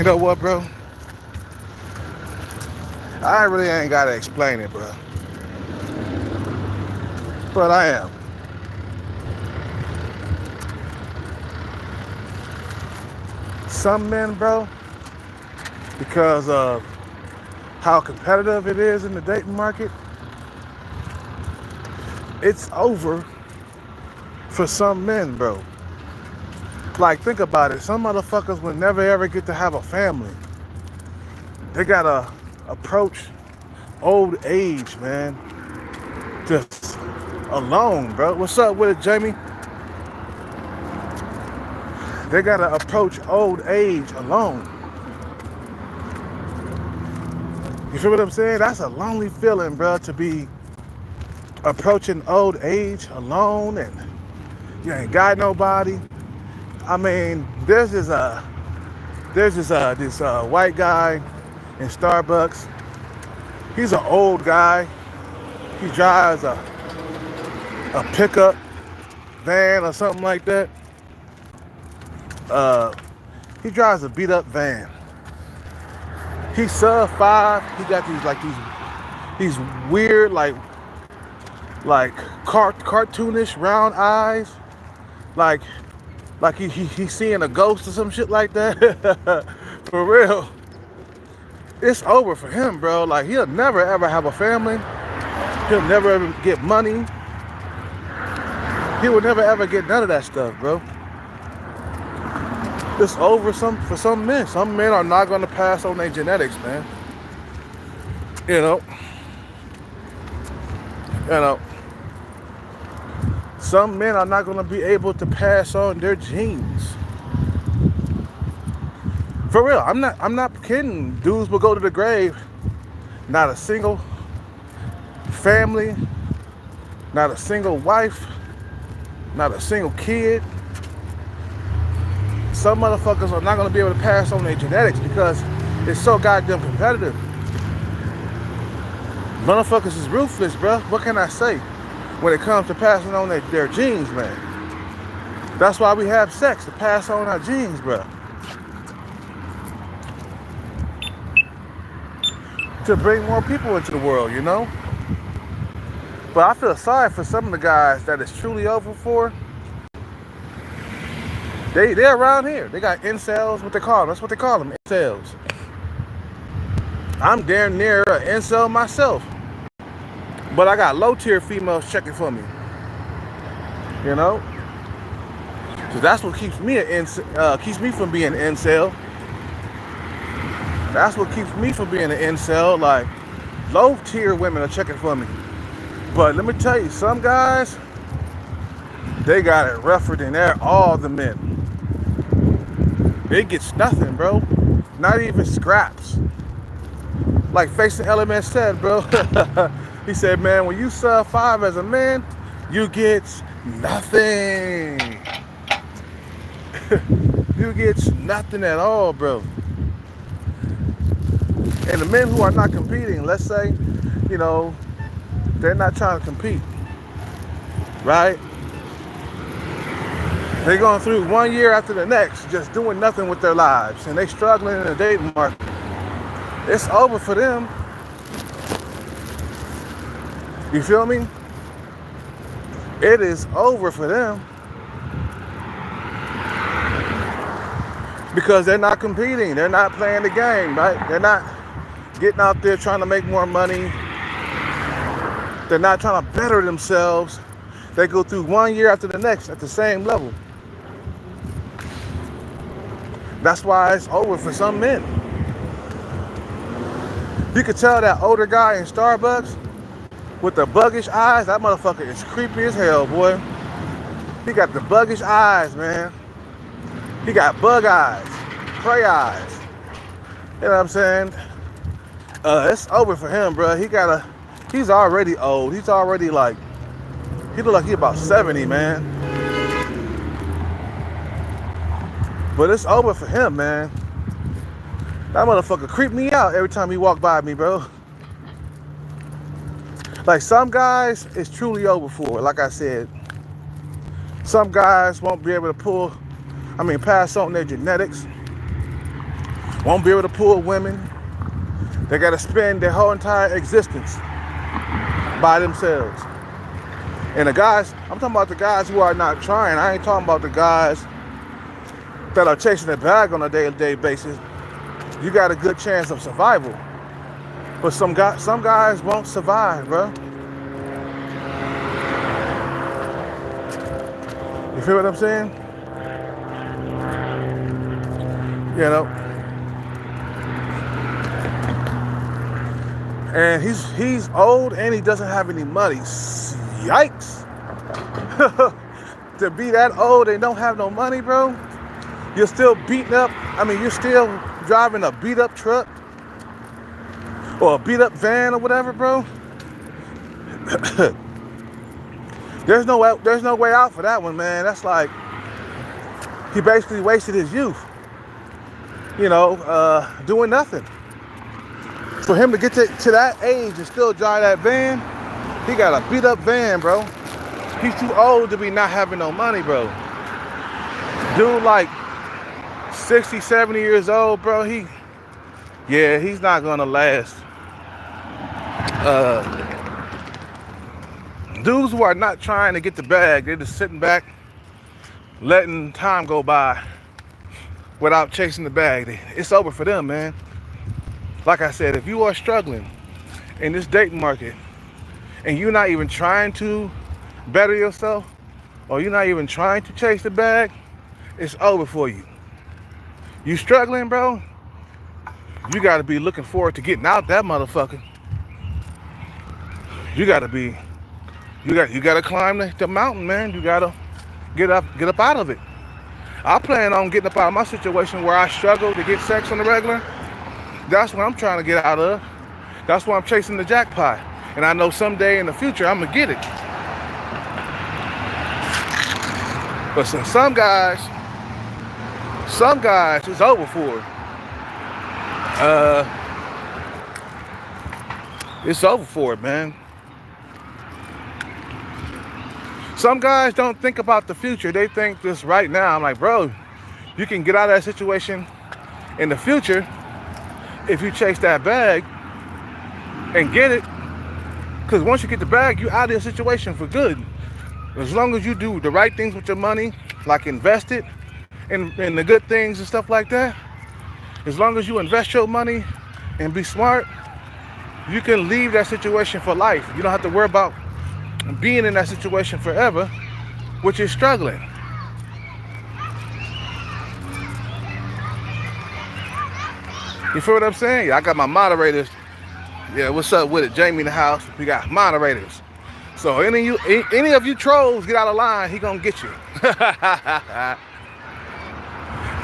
You know what, bro? I really ain't gotta explain it, bro. But I am. Some men, bro, because of how competitive it is in the dating market, it's over for some men, bro. Like, think about it. Some motherfuckers will never ever get to have a family. They gotta approach old age, man. Just alone, bro. What's up with it, Jamie? They gotta approach old age alone. You feel what I'm saying? That's a lonely feeling, bro, to be approaching old age alone and you ain't got nobody. I mean, there's this white guy in Starbucks. He's an old guy. He drives a pickup van or something like that. Uh, he drives a beat up van. He's sub 5. He got these weird like cartoonish round eyes, like he's seeing a ghost or some shit like that. For real, it's over for him, bro. Like, he'll never ever have a family. He'll never ever get money. He will never ever get none of that stuff, bro. It's over for some men. Some men are not gonna pass on their genetics, man. You know, you know. Some men are not gonna be able to pass on their genes. For real, I'm not kidding. Dudes will go to the grave, not a single family, not a single wife, not a single kid. Some motherfuckers are not gonna be able to pass on their genetics because it's so goddamn competitive. Motherfuckers is ruthless, bro. What can I say when it comes to passing on their genes, man? That's why we have sex, to pass on our genes, bro. To bring more people into the world, you know? But I feel sorry for some of the guys that it's truly over for. They're around here. They got incels, what they call them. That's what they call them, incels. I'm damn near an incel myself. But I got low tier females checking for me. You know? So that's what keeps me keeps me from being an incel. That's what keeps me from being an incel. Like, low tier women are checking for me. But let me tell you, some guys, they got it rougher than all the men. It gets nothing, bro. Not even scraps. Like Facing Element said, bro. He said, man, when you sub 5 as a man, you get nothing. You get nothing at all, bro. And the men who are not competing, let's say, you know, they're not trying to compete, right? They're going through 1 year after the next, just doing nothing with their lives, and they struggling in the dating market. It's over for them. You feel me? It is over for them. Because they're not competing. They're not playing the game, right? They're not getting out there trying to make more money. They're not trying to better themselves. They go through 1 year after the next at the same level. That's why it's over for some men. You could tell that older guy in Starbucks with the buggish eyes, that motherfucker is creepy as hell, boy. He got the buggish eyes, man. He got bug eyes, prey eyes. You know what I'm saying? It's over for him, bro. He's already old. He's already he look like he about 70, man. But it's over for him, man. That motherfucker creeped me out every time he walked by me, bro. Like, some guys, it's truly over for. Like I said, some guys won't be able to pass on their genetics. Won't be able to pull women. They got to spend their whole entire existence by themselves. And the guys, I'm talking about the guys who are not trying. I ain't talking about the guys that are chasing the bag on a day-to-day basis. You got a good chance of survival. But some guys won't survive, bro. You feel what I'm saying? You know. And he's old and he doesn't have any money. Yikes. To be that old and don't have no money, bro. You're still beating up. I mean, you're still driving a beat up truck or a beat up van or whatever, bro. There's no way out for that one, man. That's like he basically wasted his youth, you know, doing nothing. For him to get to that age and still drive that van, he got a beat up van, bro. He's too old to be not having no money, bro. Dude, like 60, 70 years old, bro, he's not gonna last. Dudes who are not trying to get the bag, they're just sitting back, letting time go by without chasing the bag. It's over for them, man. Like I said, if you are struggling in this dating market and you're not even trying to better yourself or you're not even trying to chase the bag, it's over for you. You struggling, bro? You got to be looking forward to getting out that motherfucker. You got to climb the mountain, man. You got to get up out of it. I plan on getting up out of my situation where I struggle to get sex on the regular. That's what I'm trying to get out of. That's why I'm chasing the jackpot. And I know someday in the future I'm gonna get it. But some guys it's over for. It's over for it, man. Some guys don't think about the future. They think this right now. I'm like, bro, you can get out of that situation in the future if you chase that bag and get it. Because once you get the bag, you're out of the situation for good. As long as you do the right things with your money, like invest it in the good things and stuff like that, as long as you invest your money and be smart, you can leave that situation for life. You don't have to worry about being in that situation forever, which is struggling. You feel what I'm saying? Yeah, I got my moderators. Yeah, what's up with it? Jamie in the house. We got moderators. So any of you trolls get out of line, he gonna get you.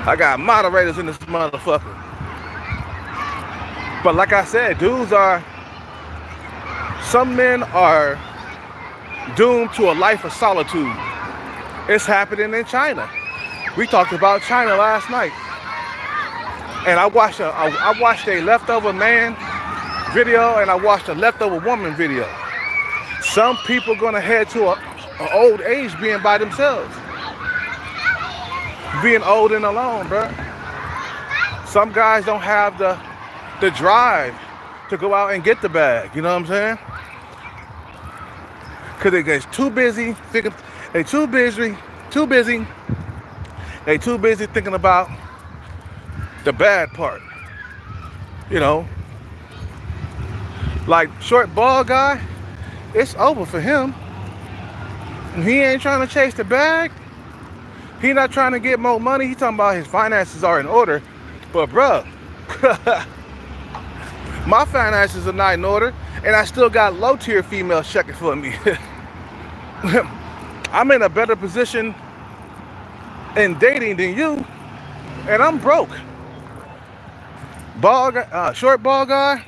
I got moderators in this motherfucker. But like I said, some men are doomed to a life of solitude. It's happening in China. We talked about China last night. And I watched a leftover man video and I watched a leftover woman video. Some people gonna head to an old age being by themselves. Being old and alone, bro. Some guys don't have the drive to go out and get the bag, you know what I'm saying? Cause they get too busy thinking, they too busy thinking about the bad part, you know. Like short ball guy, it's over for him. He ain't trying to chase the bag. He not trying to get more money. He talking about his finances are in order. But bruh, my finances are not in order, and I still got low tier females checking for me. I'm in a better position in dating than you, and I'm broke. Short ball guy,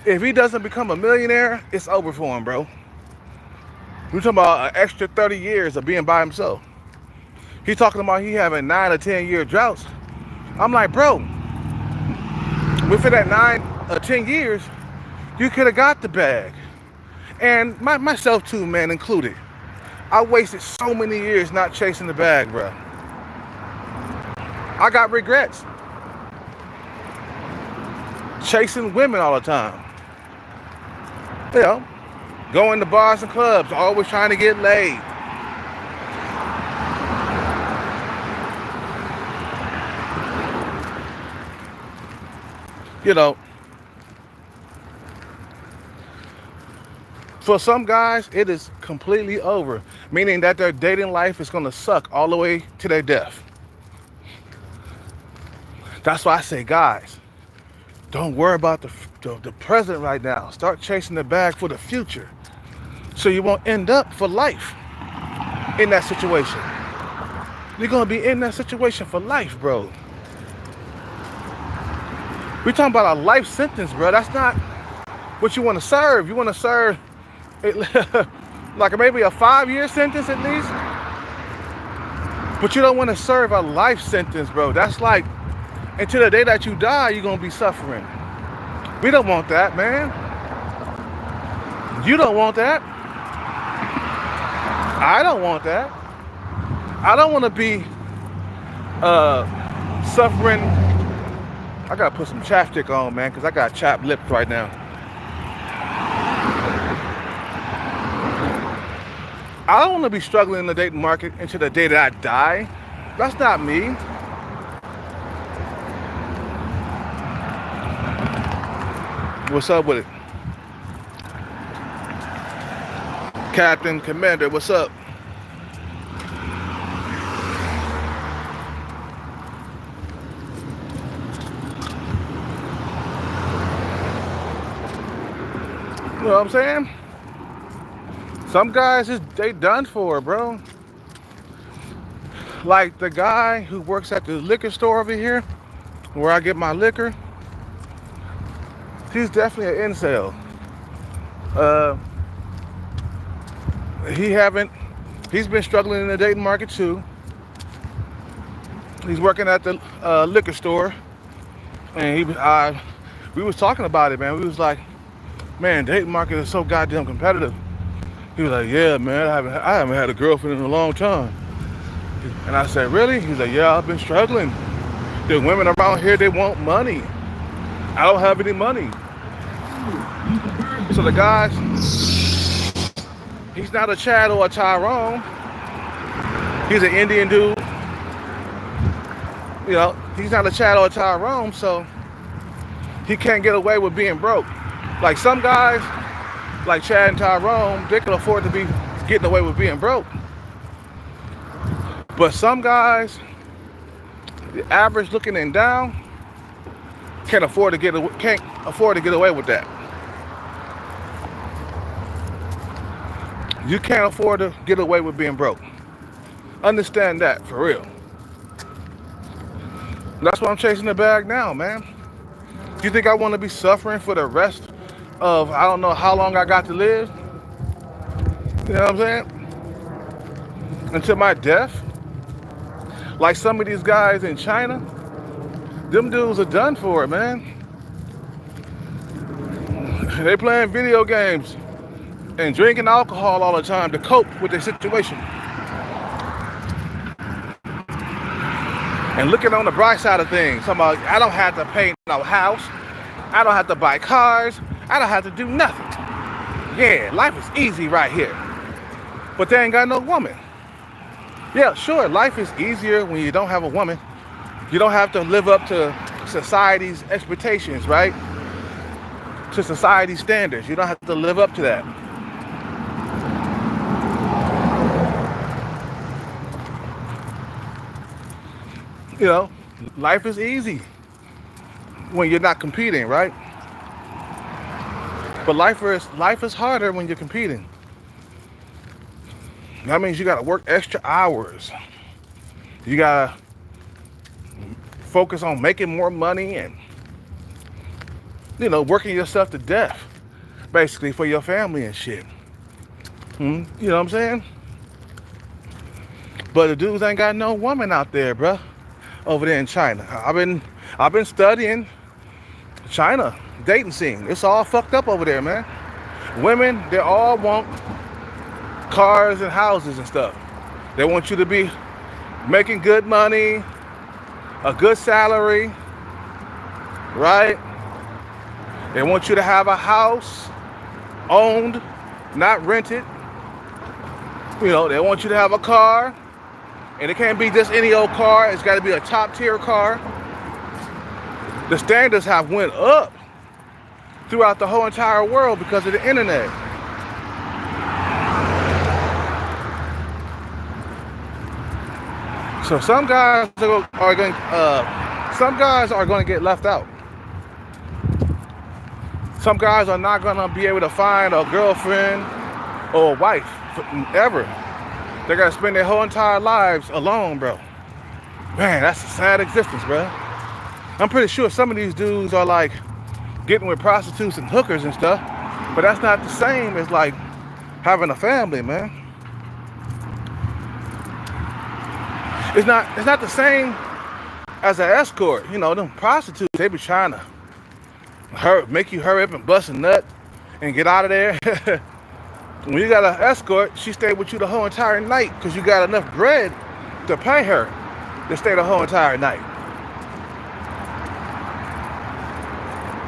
if he doesn't become a millionaire, it's over for him, bro. We're talking about an extra 30 years of being by himself. He's talking about he having 9 or 10 year droughts. I'm like, bro, within that 9 or 10 years, you could have got the bag. And myself too, man, included. I wasted so many years not chasing the bag, bro. I got regrets. chasing women all the time. You know, going to bars and clubs, always trying to get laid. You know, for some guys, it is completely over, meaning that their dating life is going to suck all the way to their death. That's why I say, guys, don't worry about the present right now. Start chasing the bag for the future, so you won't end up for life in that situation. You're going to be in that situation for life, bro. We're talking about a life sentence, bro. That's not what you want to serve. You want to serve like maybe a 5-year sentence at least. But you don't want to serve a life sentence, bro. That's like until the day that you die, you're going to be suffering. We don't want that, man. You don't want that. I don't want that. I don't want to be suffering. I gotta put some chapstick on, man, because I got chapped lips right now. I don't want to be struggling in the dating market until the day that I die. That's not me. What's up with it? Captain, Commander, what's up? You know what I'm saying? Some guys, they done for, bro. Like the guy who works at the liquor store over here, where I get my liquor, he's definitely an incel. He's been struggling in the dating market too. He's working at the liquor store, and we was talking about it, man. We was like, man, dating market is so goddamn competitive. He was like, yeah, man, I haven't had a girlfriend in a long time. And I said, really? He's like, yeah, I've been struggling. The women around here, they want money. I don't have any money. So the guys, he's not a Chad or a Tyrone. He's an Indian dude. You know, he's not a Chad or a Tyrone, so he can't get away with being broke. Like some guys, like Chad and Tyrone, they can afford to be getting away with being broke. But some guys, the average looking and down, can't afford to get away with that. You can't afford to get away with being broke. Understand that, for real. That's why I'm chasing the bag now, man. You think I want to be suffering for the rest of, I don't know how long I got to live? You know what I'm saying? Until my death? Like some of these guys in China, them dudes are done for it, man. They playing video games and drinking alcohol all the time to cope with their situation. And looking on the bright side of things, talking about, I don't have to pay no house, I don't have to buy cars, I don't have to do nothing. Yeah, life is easy right here. But they ain't got no woman. Yeah, sure, life is easier when you don't have a woman. You don't have to live up to society's expectations, right? To society's standards. You don't have to live up to that. You know, life is easy when you're not competing, right? But life is harder when you're competing. That means you gotta work extra hours. You gotta focus on making more money and, you know, working yourself to death, basically, for your family and shit. You know what I'm saying? But the dudes ain't got no woman out there, bruh, over there in China. I've been studying China dating scene. It's all fucked up over there, man. Women, they all want cars and houses and stuff. They want you to be making good money, a good salary, right? They want you to have a house owned, not rented. They want you to have a car, and it can't be just any old car. It's got to be a top tier car. The standards have went up throughout the whole entire world because of the internet. So some guys are going to get left out. Some guys are not going to be able to find a girlfriend or a wife ever. They got to spend their whole entire lives alone, bro. Man, that's a sad existence, bro. I'm pretty sure some of these dudes are like getting with prostitutes and hookers and stuff, but that's not the same as like having a family, man. It's not the same as an escort. Them prostitutes, they be trying to make you hurry up and bust a nut and get out of there. When you got an escort, she stayed with you the whole entire night because you got enough bread to pay her to stay the whole entire night.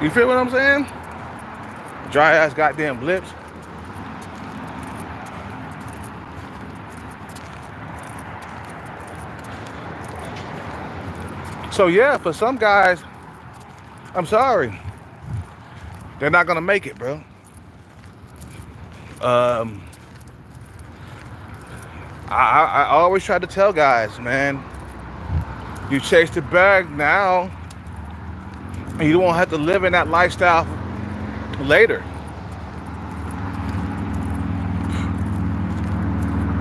You feel what I'm saying? Dry ass goddamn lips. So yeah, for some guys, I'm sorry, they're not gonna make it, bro. I always try to tell guys, man, you chase the bag now, and you won't have to live in that lifestyle later.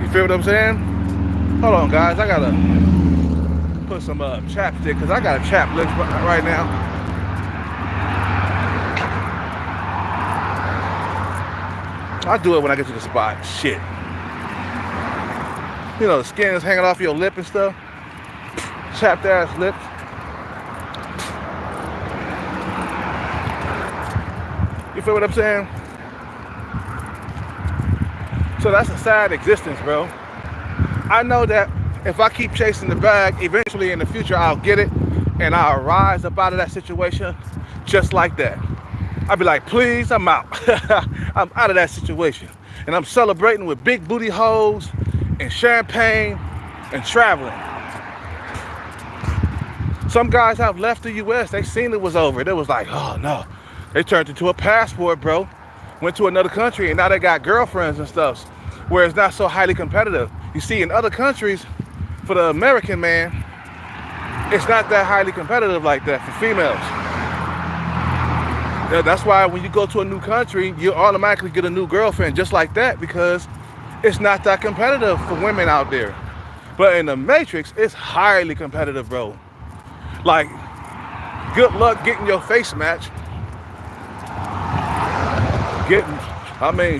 You feel what I'm saying? Hold on, guys, I gotta put some chapstick because I got a chapped lips right now. I'll do it when I get to the spot. Shit. The skin is hanging off your lip and stuff. Chapped ass lips. You feel what I'm saying? So that's a sad existence, bro. I know that if I keep chasing the bag, eventually in the future I'll get it and I'll rise up out of that situation just like that. I'll be like, please, I'm out. I'm out of that situation. And I'm celebrating with big booty hoes and champagne and traveling. Some guys have left the US, they seen it was over. They was like, oh no. They turned into a passport, bro. Went to another country and now they got girlfriends and stuff where it's not so highly competitive. You see, in other countries, for the American man, it's not that highly competitive like that for females. That's why when you go to a new country, you automatically get a new girlfriend just like that because it's not that competitive for women out there. But in the Matrix, it's highly competitive, bro. Like, good luck getting your face match.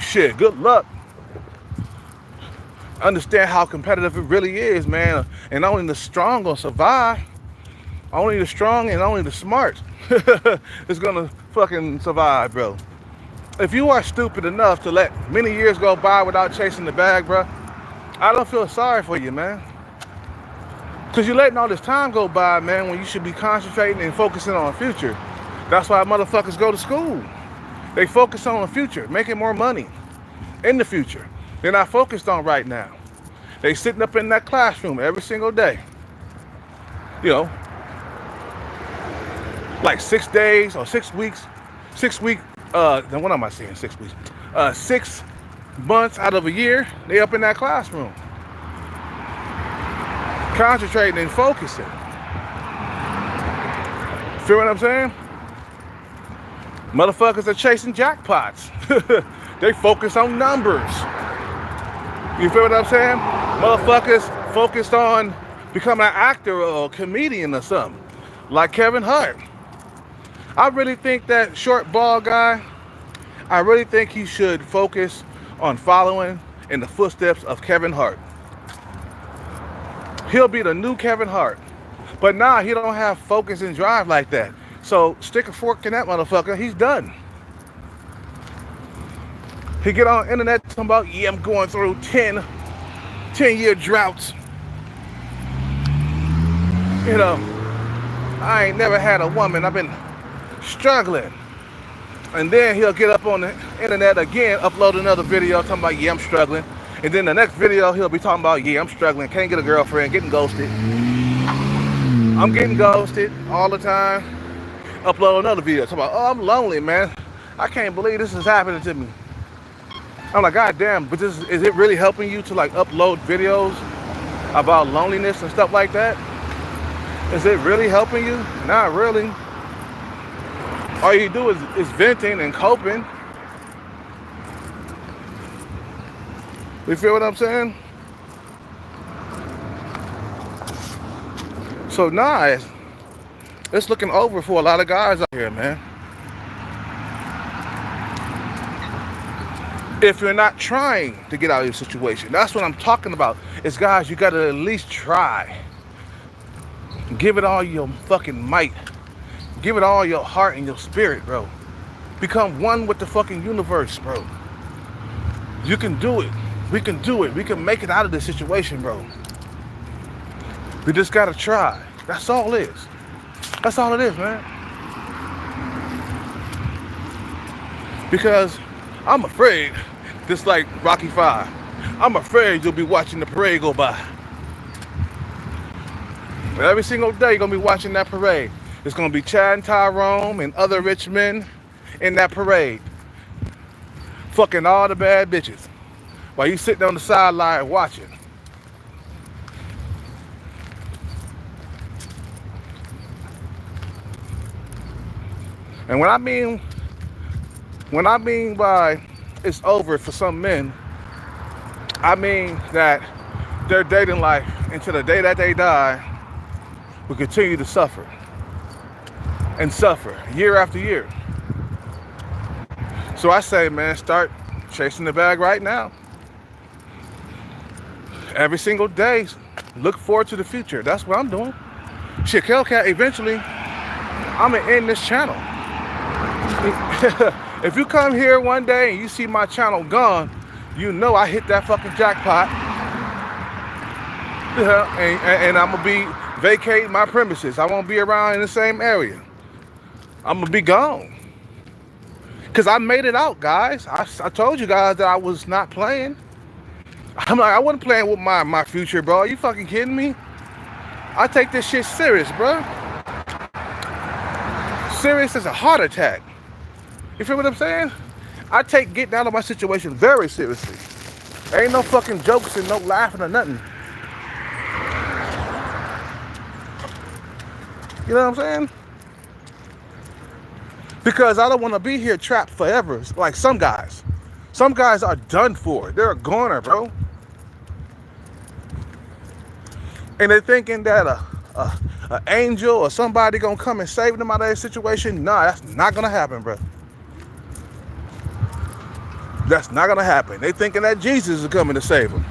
Shit, good luck. Understand how competitive it really is, man. And only the strong gonna survive. Only the strong and only the smart is gonna fucking survive, bro. If you are stupid enough to let many years go by without chasing the bag, bro, I don't feel sorry for you, man. Because you're letting all this time go by, man, when you should be concentrating and focusing on the future. That's why motherfuckers go to school. They focus on the future, making more money in the future. They're not focused on right now. They sitting up in that classroom every single day. Like 6 days or 6 weeks, then what am I saying, 6 weeks? 6 months out of a year, they up in that classroom. Concentrating and focusing. Feel what I'm saying? Motherfuckers are chasing jackpots. They focus on numbers. You feel what I'm saying? Motherfuckers focused on becoming an actor or a comedian or something. Like Kevin Hart. I really think that short bald guy, I really think he should focus on following in the footsteps of Kevin Hart. He'll be the new Kevin Hart. But nah, he don't have focus and drive like that. So stick a fork in that motherfucker, he's done. He get on the internet talking about, yeah, I'm going through 10-year droughts. I ain't never had a woman. I've been struggling. And then he'll get up on the internet again, upload another video talking about, yeah, I'm struggling. And then the next video, he'll be talking about, yeah, I'm struggling, can't get a girlfriend, getting ghosted. I'm getting ghosted all the time. Upload another video talking about, oh, I'm lonely, man. I can't believe this is happening to me. I'm like, God damn, but is it really helping you to like upload videos about loneliness and stuff like that? Is it really helping you? Not really. All you do is venting and coping. You feel what I'm saying? So nah, it's looking over for a lot of guys out here, man. If you're not trying to get out of your situation, that's what I'm talking about. It's guys, you gotta at least try. Give it all your fucking might. Give it all your heart and your spirit, bro. Become one with the fucking universe, bro. You can do it. We can do it. We can make it out of this situation, bro. We just gotta try. That's all it is. That's all it is, man. Because I'm afraid, just like Rocky V, I'm afraid you'll be watching the parade go by. But every single day you're gonna be watching that parade. It's gonna be Chad and Tyrone and other rich men in that parade. Fucking all the bad bitches. While you sitting on the sideline watching. And when I mean by it's over for some men, I mean that their dating life until the day that they die will continue to suffer and suffer year after year. So I say, man, start chasing the bag right now. Every single day, look forward to the future. That's what I'm doing. Shit, Hellcat, eventually, I'm gonna end this channel. If you come here one day and you see my channel gone, you know I hit that fucking jackpot. And I'm gonna be vacating my premises. I won't be around in the same area. I'm gonna be gone. Cause I made it out, guys. I told you guys that I was not playing. I'm like, I wasn't playing with my future, bro. Are you fucking kidding me? I take this shit serious, bro. Serious as a heart attack. You feel what I'm saying? I take getting out of my situation very seriously. There ain't no fucking jokes and no laughing or nothing. You know what I'm saying? Because I don't want to be here trapped forever like some guys. Some guys are done for. They're a goner, bro. And they're thinking that an angel or somebody gonna come and save them out of their situation. Nah, that's not gonna happen, bro. That's not gonna happen. They thinking that Jesus is coming to save them.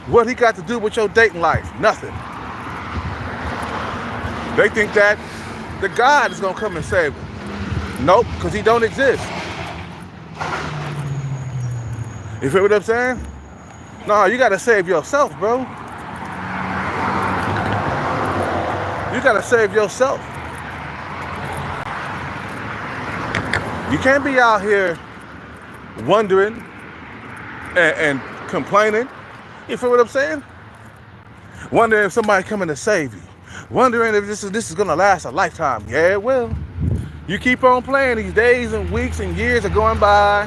What he got to do with your dating life? Nothing. They think that the God is gonna come and save them. Nope, because he don't exist. You feel what I'm saying? No, you gotta save yourself, bro. You gotta save yourself. You can't be out here wondering and complaining. You feel what I'm saying? Wondering if somebody's coming to save you. Wondering if this is gonna last a lifetime. Yeah, it will. You keep on playing, these days and weeks and years are going by.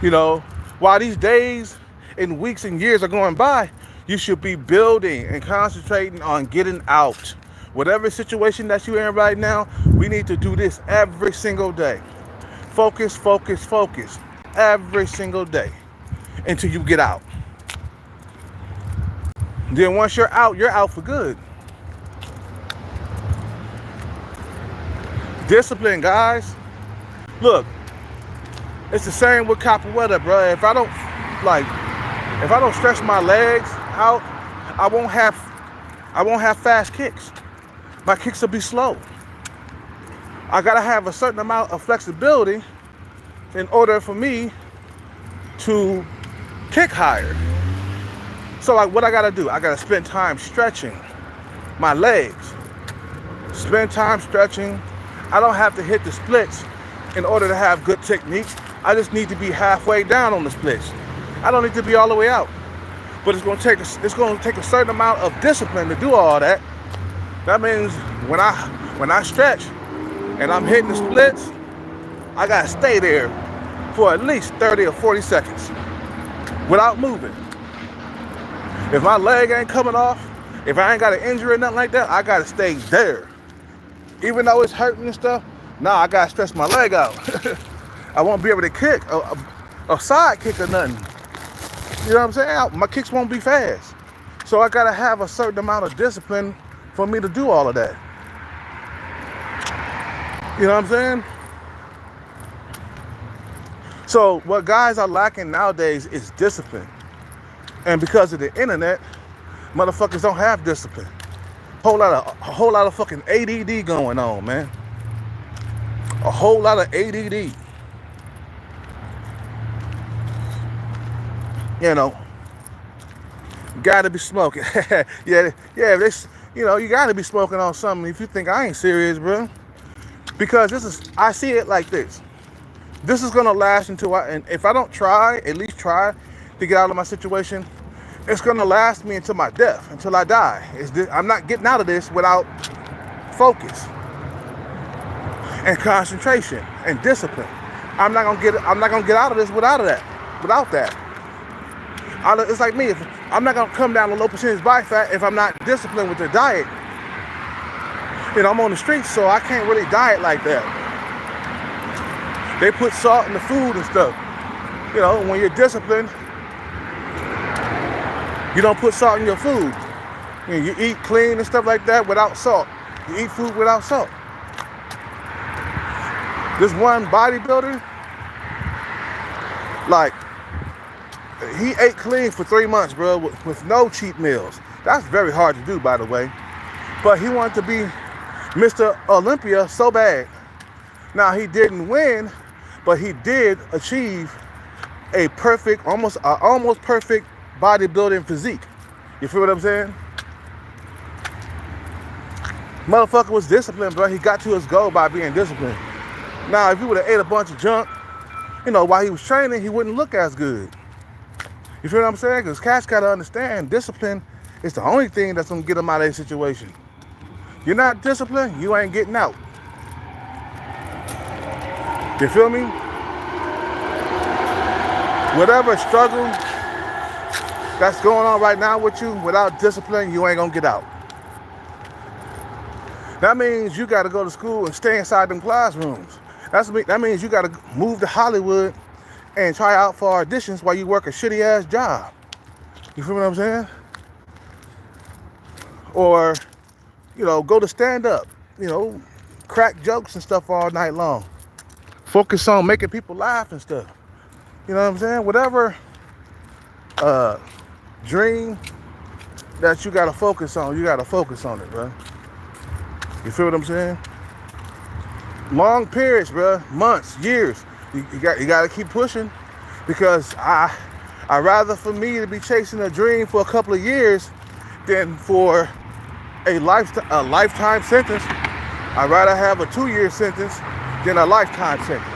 You know, while these days and weeks and years are going by, you should be building and concentrating on getting out. Whatever situation that you're in right now, we need to do this every single day. Focus, focus, focus. Every single day until you get out. Then once you're out for good. Discipline, guys. Look, it's the same with capoeira, bro. If I don't stretch my legs out, I won't have fast kicks. My kicks will be slow. I gotta have a certain amount of flexibility in order for me to kick higher. So like, what I gotta do? I gotta spend time stretching my legs. Spend time stretching. I don't have to hit the splits in order to have good technique. I just need to be halfway down on the splits. I don't need to be all the way out. But it's going to take a certain amount of discipline to do all that. That means when I stretch and I'm hitting the splits, I gotta stay there for at least 30 or 40 seconds without moving. If my leg ain't coming off, if I ain't got an injury or nothing like that, I gotta stay there. Even though it's hurting and stuff, I gotta stretch my leg out. I won't be able to kick a side kick or nothing. You know what I'm saying? My kicks won't be fast. So I gotta have a certain amount of discipline for me to do all of that. You know what I'm saying? So what guys are lacking nowadays is discipline. And because of the internet, motherfuckers don't have discipline. A whole lot of fucking ADD going on, man. A whole lot of ADD. You know, gotta be smoking. yeah, this, you gotta be smoking on something if you think I ain't serious, bro. Because I see it like this. This is gonna last until and if I don't try, at least try to get out of my situation, it's gonna last me until my death, until I die. I'm not getting out of this without focus and concentration and discipline. I'm not gonna get out of this without that. It's like me. If I'm not gonna come down to low percentage body fat if I'm not disciplined with the diet. I'm on the streets, so I can't really diet like that. They put salt in the food and stuff. When you're disciplined, you don't put salt in your food. You eat clean and stuff like that without salt. You eat food without salt. This one bodybuilder, he ate clean for 3 months, bro, with no cheat meals. That's very hard to do, by the way. But he wanted to be Mr. Olympia so bad. Now, he didn't win, but he did achieve a perfect, almost perfect bodybuilding physique. You feel what I'm saying? Motherfucker was disciplined, bro. He got to his goal by being disciplined. Now, if he would have ate a bunch of junk, while he was training, he wouldn't look as good. You feel what I'm saying? Because cats got to understand, discipline is the only thing that's going to get them out of that situation. You're not disciplined, you ain't getting out. You feel me? Whatever struggle that's going on right now with you, without discipline, you ain't gonna get out. That means you gotta go to school and stay inside them classrooms. That means you gotta move to Hollywood and try out for auditions while you work a shitty ass job. You feel what I'm saying? Or, go to stand up, crack jokes and stuff all night long. Focus on making people laugh and stuff. You know what I'm saying? Whatever dream that you gotta focus on, you gotta focus on it, bro. You feel what I'm saying? Long periods, bro, months, years. You gotta keep pushing, because I rather for me to be chasing a dream for a couple of years than for a lifetime sentence. I'd rather have a 2-year sentence than a lifetime sentence.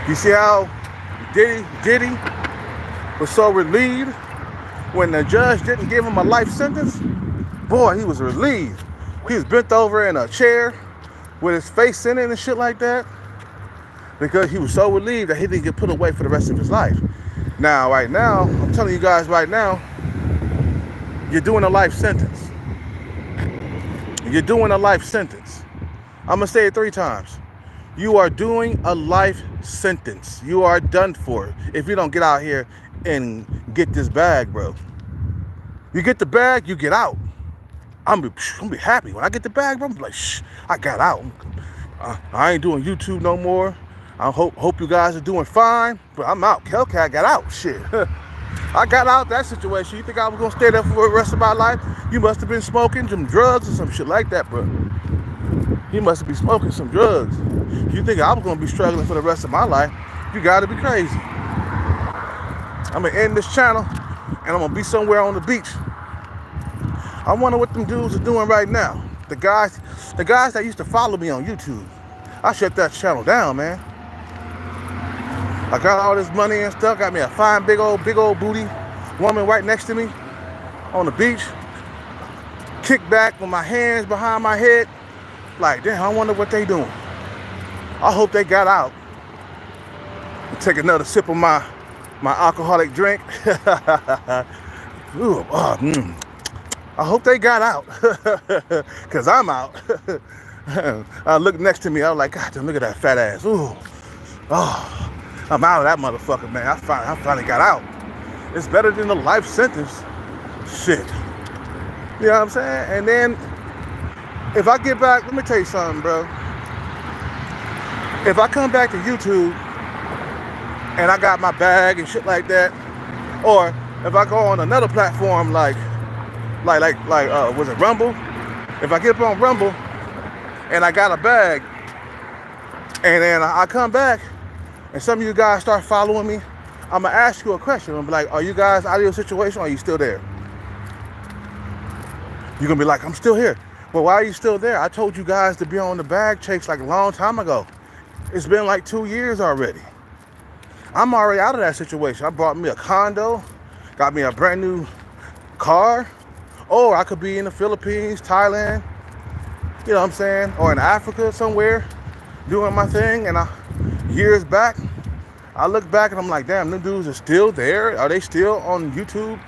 You see how Diddy was so relieved when the judge didn't give him a life sentence? Boy, he was relieved. He was bent over in a chair with his face in it and shit like that, because he was so relieved that he didn't get put away for the rest of his life. Now, right now, I'm telling you guys right now, you're doing a life sentence. You're doing a life sentence. I'm gonna say it 3 times. You are doing a life sentence. You are done for if you don't get out here and get this bag, bro. You get the bag, you get out. I'm gonna be happy when I get the bag, bro. I'm like, I got out. I ain't doing YouTube no more. I hope you guys are doing fine, but I'm out. Hellcat got out. Shit. I got out that situation. You think I was gonna stay there for the rest of my life? You must have been smoking some drugs or some shit like that, bro. You must have been smoking some drugs. You think I was gonna be struggling for the rest of my life? You gotta be crazy. I'm gonna end this channel and I'm gonna be somewhere on the beach. I wonder what them dudes are doing right now. The guys that used to follow me on YouTube. I shut that channel down, man. I got all this money and stuff. Got me a fine, big old booty woman right next to me on the beach. Kick back with my hands behind my head. Like, damn, I wonder what they doing. I hope they got out. Take another sip of my alcoholic drink. Ooh, I hope they got out. Cause I'm out. I looked next to me, I was like, God damn, look at that fat ass. Ooh. Oh, I'm out of that motherfucker, man. I finally got out. It's better than a life sentence. Shit. You know what I'm saying? And then, if I get back, let me tell you something, bro. If I come back to YouTube and I got my bag and shit like that, or if I go on another platform like was it Rumble? If I get up on Rumble and I got a bag, and then I come back and some of you guys start following me, I'm gonna ask you a question. I'm gonna be like, are you guys out of your situation or are you still there? You're gonna be like, I'm still here. Well, why are you still there? I told you guys to be on the bag chase like a long time ago. It's been like 2 years already. I'm already out of that situation. I bought me a condo, got me a brand new car, or I could be in the Philippines, Thailand, you know what I'm saying, or in Africa somewhere doing my thing. And years back, I look back and I'm like, damn, them dudes are still there. Are they still on YouTube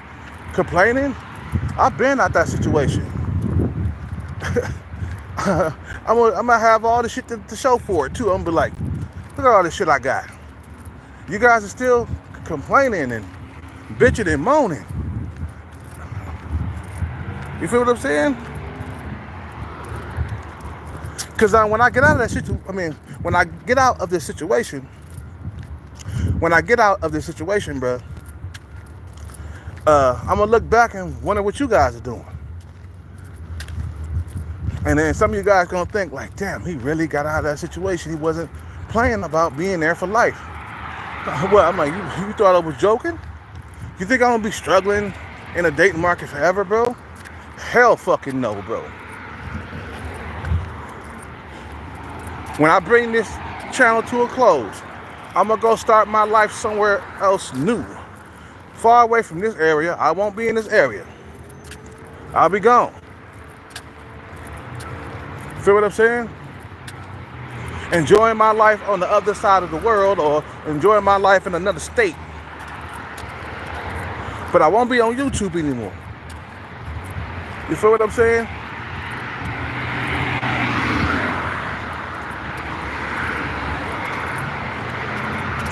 complaining? I've been out that situation. I'm gonna have all the shit to show for it too. I'm gonna be like, look at all this shit I got. You guys are still complaining and bitching and moaning. You feel what I'm saying? Because when I get out of that situation, when I get out of this situation, bro, I'm gonna look back and wonder what you guys are doing. And then some of you guys gonna think like, damn, he really got out of that situation. He wasn't playing about being there for life. Well, I'm like, you thought I was joking? You think I'm gonna be struggling in a dating market forever, bro? Hell fucking no, bro. When I bring this channel to a close, I'm gonna go start my life somewhere else new. Far away from this area. I won't be in this area. I'll be gone. Feel what I'm saying? Enjoying my life on the other side of the world, or enjoying my life in another state. But I won't be on YouTube anymore. You feel what I'm saying?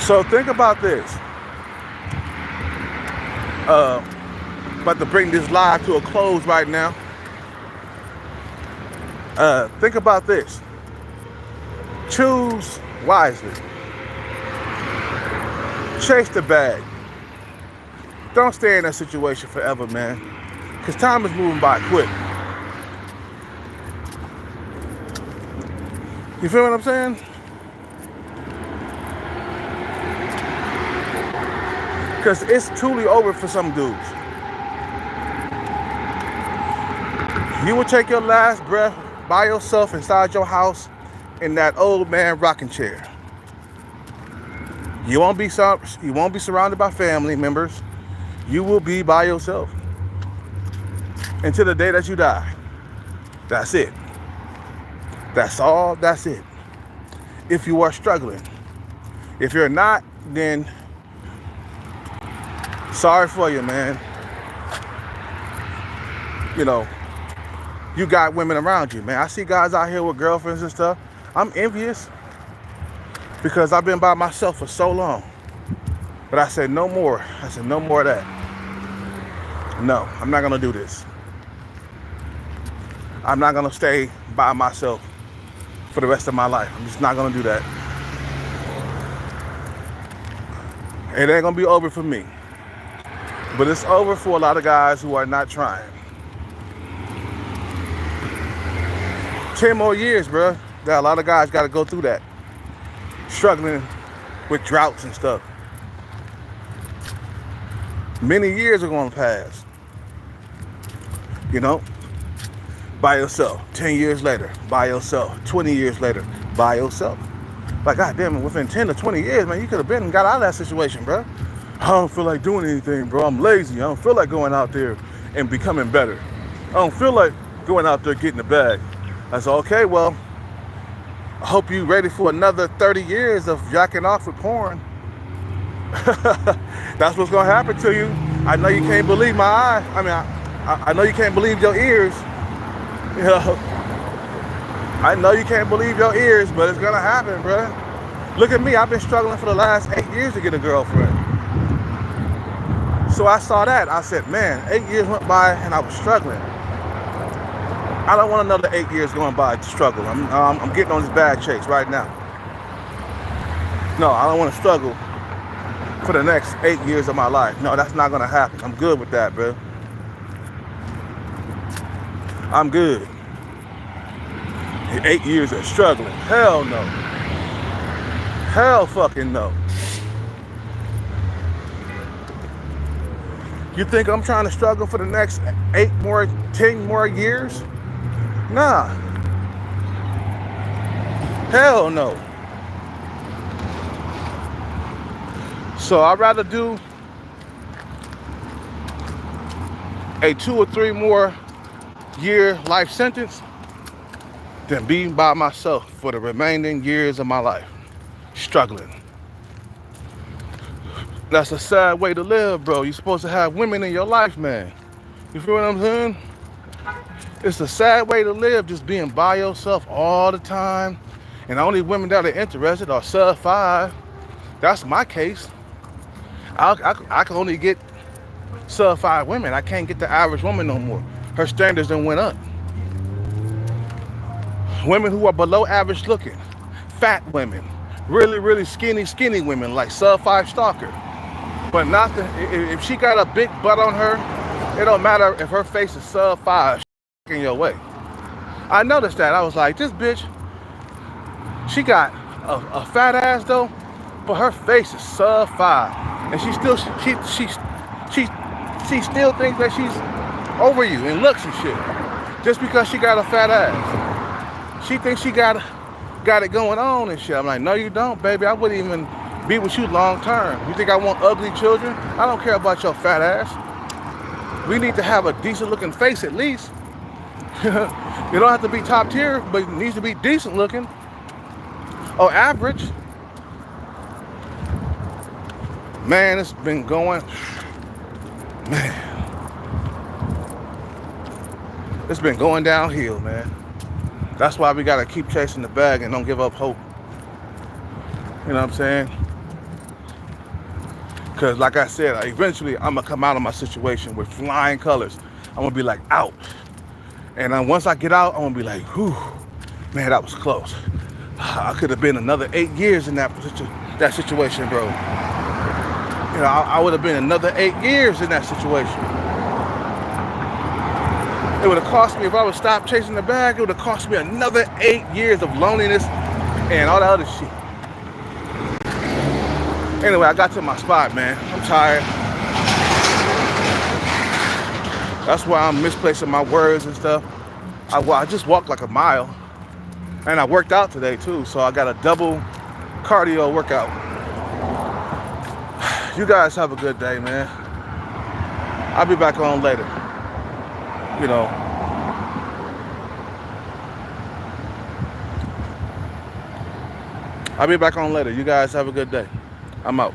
So think about this. About to bring this live to a close right now. Think about this. Choose wisely. Chase the bag. Don't stay in that situation forever, man. Because time is moving by quick. You feel what I'm saying? Because it's truly over for some dudes. You will take your last breath by yourself inside your house in that old man rocking chair. You won't be surrounded by family members. You will be by yourself until the day that you die. That's it. That's all. That's it. If you are struggling. If you're not, then sorry for you, man. You know, you got women around you, man. I see guys out here with girlfriends and stuff. I'm envious because I've been by myself for so long. But I said no more. I said no more of that. No, I'm not gonna do this. I'm not gonna stay by myself for the rest of my life. I'm just not gonna do that. It ain't gonna be over for me. But it's over for a lot of guys who are not trying. 10 more years, bro. That a lot of guys got to go through that. Struggling with droughts and stuff. Many years are going to pass. You know? By yourself. 10 years later, by yourself. 20 years later, by yourself. Like, goddamn it, within 10 to 20 years, man, you could have been and got out of that situation, bro. I don't feel like doing anything, bro. I'm lazy. I don't feel like going out there and becoming better. I don't feel like going out there getting the bag. I said, okay, well, I hope you ready for another 30 years of jacking off with porn. That's what's gonna happen to you. I know you can't believe my eyes. I mean, I know you can't believe your ears. You know, I know you can't believe your ears, but it's gonna happen, bro. Look at me. I've been struggling for the last 8 years to get a girlfriend. So I saw that. I said, man, 8 years went by and I was struggling. I don't want another 8 years going by to struggle. I'm getting on this bag chase right now. No, I don't want to struggle for the next 8 years of my life. No, that's not gonna happen. I'm good with that, bro. I'm good. 8 years of struggling. Hell no. Hell fucking no. You think I'm trying to struggle for the next 10 more years? Nah. Hell no. So I'd rather do a 2 or 3 more year life sentence than be by myself for the remaining years of my life, struggling. That's a sad way to live, bro. You're supposed to have women in your life, man. You feel what I'm saying? It's a sad way to live, just being by yourself all the time. And the only women that are interested are sub 5. That's my case. I can only get sub 5 women. I can't get the average woman no more. Her standards done went up. Women who are below average looking, fat women, really skinny women like sub 5 stalker. But not if she got a big butt on her, it don't matter if her face is sub 5 in your way. I noticed that. I was like, this bitch, she got a fat ass though, but her face is sub 5. And she still thinks that she's over you in looks and shit. Just because she got a fat ass. She thinks she got it going on and shit. I'm like, no you don't, baby. I wouldn't even be with you long term. You think I want ugly children? I don't care about your fat ass. We need to have a decent looking face at least. You don't have to be top tier, but it needs to be decent looking. Or average. Man, it's been going. Man. It's been going downhill, man. That's why we gotta keep chasing the bag and don't give up hope. You know what I'm saying? Because like I said, eventually I'm gonna come out of my situation with flying colors. I'm gonna be like, out. And then once I get out, I'm gonna be like, whew, man, that was close. I could have been another 8 years in that situation, bro. You know, I would have been another 8 years in that situation. It would have cost me, if I would stop chasing the bag, it would have cost me another 8 years of loneliness and all that other shit. Anyway, I got to my spot, man. I'm tired. That's why I'm misplacing my words and stuff. I just walked like a mile. And I worked out today too, so I got a double cardio workout. You guys have a good day, man. I'll be back on later. You know. I'll be back on later. You guys have a good day. I'm out.